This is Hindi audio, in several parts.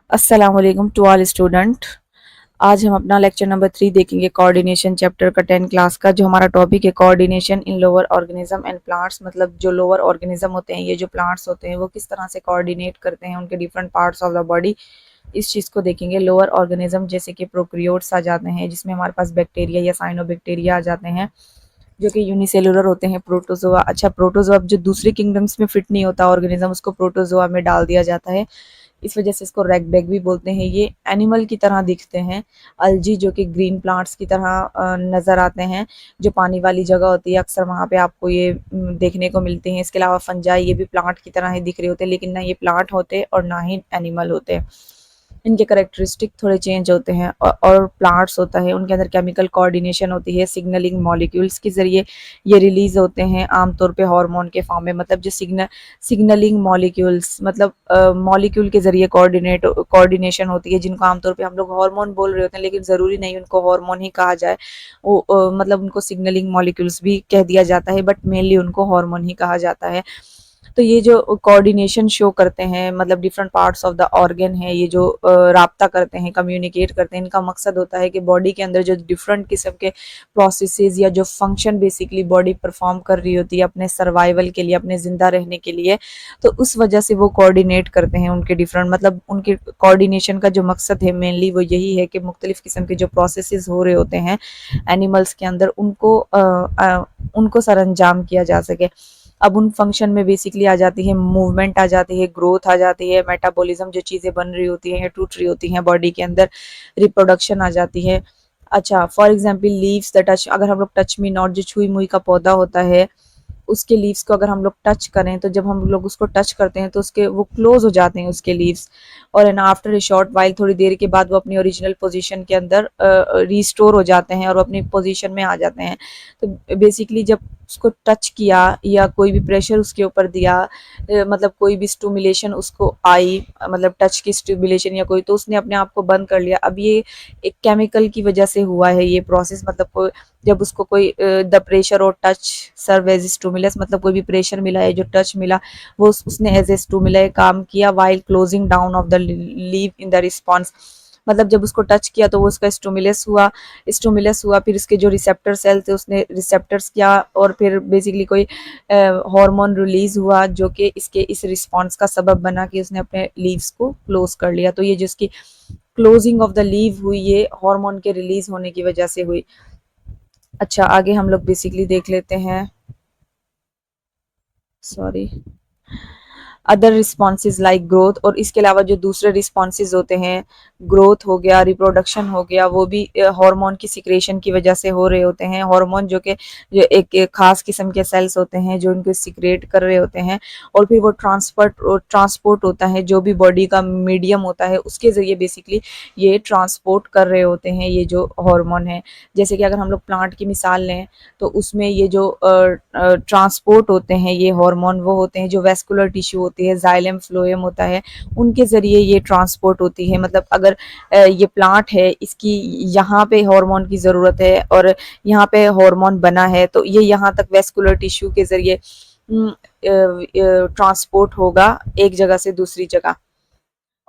अस्सलाम वालेकुम टू ऑल स्टूडेंट। आज हम अपना लेक्चर नंबर 3 देखेंगे कोऑर्डिनेशन चैप्टर का 10 क्लास का। जो हमारा टॉपिक है coordination in lower organism and plants, मतलब जो लोअर ऑर्गेनिज्म होते हैं, ये जो प्लांट्स होते हैं वो किस तरह से कोऑर्डिनेट करते हैं उनके different parts of the body, इस चीज़ को देखेंगे। लोअर ऑर्गेनिज्म जैसे कि प्रोकैरियोट्स आ जाते हैं, जिसमें हमारे पास बैक्टीरिया या साइनोबैक्टीरिया आ जाते हैं जो कि यूनिसेलुलर होते हैं। प्रोटोजोआ, अच्छा प्रोटोजोआ जो दूसरे किंगडम्स में फिट नहीं होता ऑर्गेनिज्म, उसको प्रोटोजोआ में डाल दिया जाता है, इस वजह से इसको रैगबैग भी बोलते हैं। ये एनिमल की तरह दिखते हैं। अलजी जो कि ग्रीन प्लांट्स की तरह नज़र आते हैं, जो पानी वाली जगह होती है अक्सर वहाँ पे आपको ये देखने को मिलते हैं। इसके अलावा फंजाई, ये भी प्लांट की तरह ही दिख रहे होते हैं, लेकिन ना ये प्लांट होते और ना ही एनिमल होते। इनके करेक्टरिस्टिक थोड़े चेंज होते हैं। और प्लांट्स होता है उनके अंदर केमिकल कोऑर्डिनेशन होती है, सिग्नलिंग मॉलिक्यूल्स के जरिए ये रिलीज होते हैं, आमतौर पे हार्मोन के फॉर्म में। मतलब जो सिग्नलिंग मॉलिक्यूल्स, मतलब मॉलिक्यूल के जरिए कोऑर्डिनेशन होती है, जिनको आमतौर पे हम लोग हार्मोन बोल रहे होते हैं, लेकिन ज़रूरी नहीं उनको हार्मोन ही कहा जाए। वो मतलब उनको सिग्नलिंग मॉलिक्यूल्स भी कह दिया जाता है, बट मेनली उनको हार्मोन ही कहा जाता है। तो ये जो कोऑर्डिनेशन शो करते हैं, मतलब different parts of the organ है, ये जो राब्ता करते हैं, कम्युनिकेट करते हैं, इनका मकसद होता है कि बॉडी के अंदर जो डिफरेंट किस्म के प्रोसेसेस या जो फंक्शन बेसिकली बॉडी परफॉर्म कर रही होती है अपने सर्वाइवल के लिए, अपने जिंदा रहने के लिए, तो उस वजह से वो कोऑर्डिनेट करते हैं उनके डिफरेंट, मतलब उनके कोऑर्डिनेशन का जो मकसद है मेनली वो यही है कि मुख्तलिफ किस्म के जो प्रोसेसेस हो रहे होते हैं एनिमल्स के अंदर, उनको सर अंजाम किया जा सके। अब उन फंक्शन में बेसिकली आ जाती है मूवमेंट, आ जाती है ग्रोथ, आ जाती है मेटाबॉलिज्म, जो चीज़ें बन रही होती हैं, टूट रही होती हैं बॉडी के अंदर, रिप्रोडक्शन आ जाती है। अच्छा, for example leaves the touch, अगर हम लोग टच मी नॉट, जो छुई मुई का पौधा होता है, उसके लीव्स को अगर हम लोग टच करें, तो जब हम लोग उसको टच करते हैं तो उसके वो क्लोज हो जाते हैं उसके लीव्स, और and after a short while, थोड़ी देर के बाद वो अपनी ओरिजिनल पोजीशन के अंदर रिस्टोर हो जाते हैं और अपनी पोजीशन में आ जाते हैं। तो बेसिकली जब उसको टच किया या कोई भी प्रेशर उसके ऊपर दिया, मतलब कोई भी स्टिमुलेशन उसको आई, मतलब टच की स्टिमुलेशन या कोई, तो उसने अपने आप को बंद कर लिया। अब ये एक केमिकल की वजह से हुआ है ये प्रोसेस, मतलब जब उसको कोई द प्रेशर और टच सर्व एज स्टूमुलस, मतलब कोई भी प्रेशर मिला है, जो टच मिला, वो उसने एज ए स्टूमुला काम किया while closing down of the leave in the response. मतलब जब उसको टच किया तो वो उसका स्टूमुलस हुआ, फिर इसके जो रिसेप्टर सेल थे उसने रिसेप्टर्स किया, और फिर बेसिकली कोई हार्मोन रिलीज हुआ जो कि इसके इस रिस्पॉन्स का सबब बना कि उसने अपने लीव्स को क्लोज कर लिया। तो ये जिसकी क्लोजिंग ऑफ द लीव हुई, ये हार्मोन के रिलीज होने की वजह से हुई। अच्छा, आगे हम लोग बेसिकली देख लेते हैं, sorry, other responses like growth, और इसके अलावा जो दूसरे रिस्पॉन्सेज होते हैं, ग्रोथ हो गया, रिप्रोडक्शन हो गया, वो भी हार्मोन की सिक्रेशन की वजह से हो रहे होते हैं। हार्मोन जो एक खास किस्म के सेल्स होते हैं जो इनको सिक्रेट कर रहे होते हैं, और फिर वो ट्रांसपोर्ट होता है, जो भी बॉडी का मीडियम होता है उसके ज़रिए बेसिकली ये ट्रांसपोर्ट कर रहे होते हैं ये जो हार्मोन है। जैसे कि अगर हम लोग प्लांट की मिसाल लें, तो उसमें ये जो ट्रांसपोर्ट होते हैं ये हार्मोन, वो होते हैं जो वेस्कुलर टिश्यू होती है, जाइलम फ्लोएम होता है, उनके ज़रिए ये ट्रांसपोर्ट होती है। मतलब अगर ये प्लांट है, इसकी यहाँ पे हार्मोन की ज़रूरत है और यहाँ पे हार्मोन बना है, तो ये यहाँ तक वेस्कुलर टिश्यू के ज़रिए ट्रांसपोर्ट होगा एक जगह से दूसरी जगह।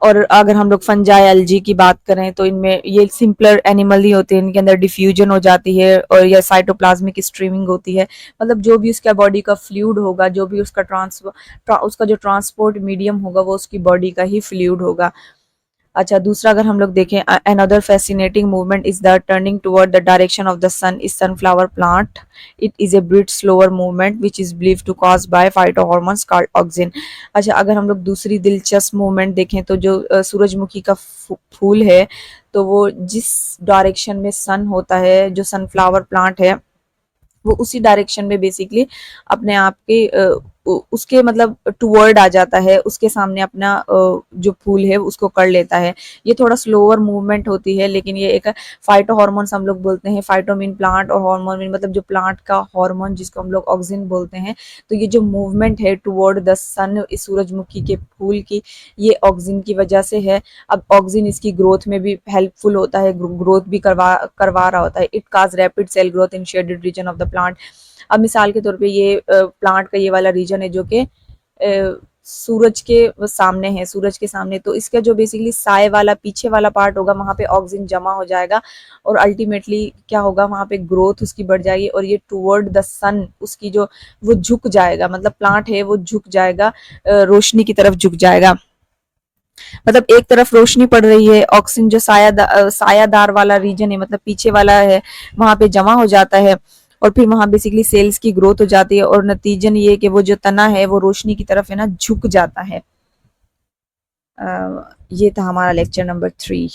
और अगर हम लोग फंजाई अलजी की बात करें, तो इनमें ये सिंपलर एनिमल ही होते हैं, इनके अंदर डिफ्यूजन हो जाती है और या साइटोप्लाज्मिक स्ट्रीमिंग होती है। मतलब जो भी उसका बॉडी का फ्लूइड होगा, जो भी उसका जो ट्रांसपोर्ट मीडियम होगा, वो उसकी बॉडी का ही फ्लूइड होगा। अच्छा, दूसरा अगर हम लोग देखें, another fascinating movement is the turning toward the direction of the sun is sunflower plant. It is a bit slower movement which is believe to cause by phytohormones called auxin. अच्छा, अगर हम लोग दूसरी दिलचस्प मूवमेंट देखें, तो जो सूरजमुखी का फूल है, तो वो जिस डायरेक्शन में सन होता है, जो सनफ्लावर प्लांट है, वो उसी डायरेक्शन में बेसिकली अपने आप के उसके मतलब टूवर्ड आ जाता है, उसके सामने अपना जो फूल है उसको कर लेता है। ये थोड़ा स्लोअर मूवमेंट होती है, लेकिन ये एक फाइटो हार्मोन्स हम लोग बोलते हैं। फाइटो मीन प्लांट और हार्मोन मीन मतलब जो प्लांट का हार्मोन जिसको हम लोग ऑक्सिन बोलते हैं। तो ये जो मूवमेंट है टूवर्ड द सन इस सूरजमुखी के फूल की, ये ऑक्सिन की वजह से है। अब ऑक्सिन इसकी ग्रोथ में भी हेल्पफुल होता है, ग्रोथ भी करवा रहा होता है। It cause rapid cell growth in shaded region of the plant. अब मिसाल के तौर पे ये प्लांट का ये वाला रीजन है जो कि सूरज के सामने है, सूरज के सामने, तो इसका जो बेसिकली साय वाला पीछे वाला पार्ट होगा वहां पे ऑक्सीजन जमा हो जाएगा और अल्टीमेटली क्या होगा, वहां पे ग्रोथ उसकी बढ़ जाएगी और ये टुवर्ड द सन उसकी जो वो झुक जाएगा, मतलब प्लांट है वो झुक जाएगा, रोशनी की तरफ झुक जाएगा। मतलब एक तरफ रोशनी पड़ रही है, ऑक्सीजन जो सायादार वाला रीजन है, मतलब पीछे वाला है, वहां पे जमा हो जाता है और फिर वहां बेसिकली सेल्स की ग्रोथ हो जाती है और नतीजन ये कि वो जो तना है वो रोशनी की तरफ है ना झुक जाता है। ये था हमारा लेक्चर नंबर 3।